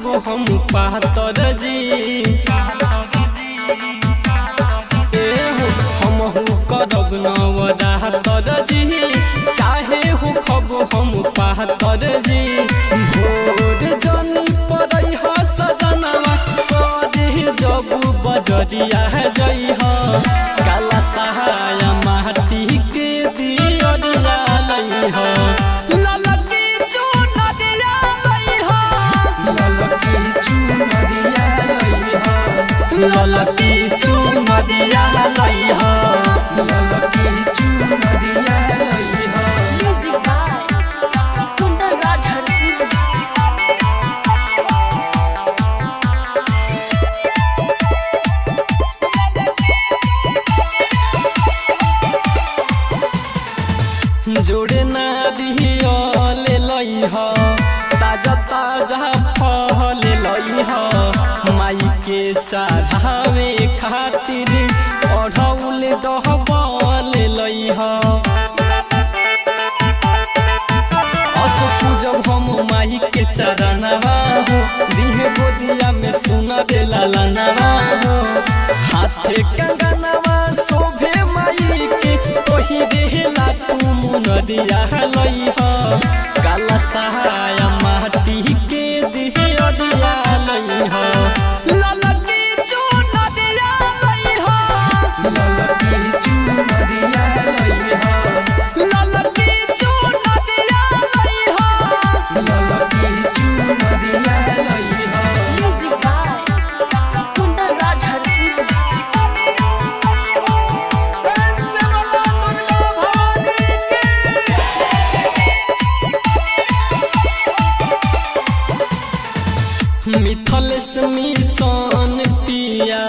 हम पातर जी हम करब नवरातर जी चाहे हो खब हम पातर जी भोर जनी पड़ै ह सजनवा करे जब बजरिया जई ह काला सहाया माटी के दियरिया लई ह ललकी चुनरिया लई ह ललकी चुनरिया लई ह ललकी चुनरिया लई ह ललकी चुनरिया लई ह म्यूजिक बाय कुंदन राज हरसिंह जोड़े ना दियल लई ह ताजा ताजा फल लई ह माई के चढ़ावे खातिर अढ़ौल दहबल लई ह असो पूजब हम माई के चरणवा हो दिहे गोदिया में सुना दे लालनवा हो हाथे कंगनवा शोभे माई के ओही देहला तू मुनरिया लई ह काला सहाया माटी के दिहिया दिया लई ह ललकी चुनरिया लई ह ललकी चुनरिया लई ह ललकी चुनरिया लई ह ललकी चुनरिया लई ह म्यूजिक बाय कुंदन राज हरसिंह मिथलेश मिशन पिया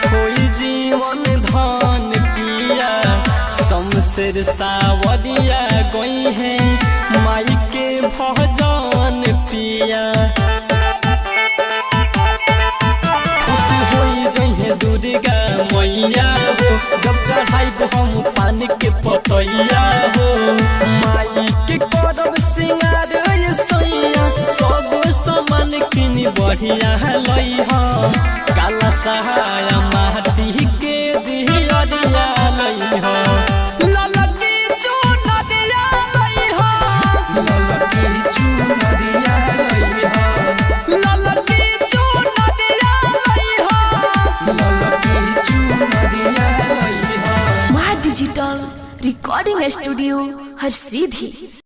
कोई जीवन धन पिया शमशेर सावरिया गई है माई के भजन पिया खुशी होई जइहे दुर्गा मैया हो जब चढ़ाई हम पानी के पतैया हो माई के करब सिंगार सैया सब सामान किनी बढ़िया लई ह काला सहाया माटी के दिहिया दिया लई ह ललकी चुनरिया लई ह ललकी चुनरिया लई ह ललकी चुनरिया लई ह ललकी चुनरिया लई ह माँ डिजिटल रिकॉर्डिंग स्टूडियो हर सीधी।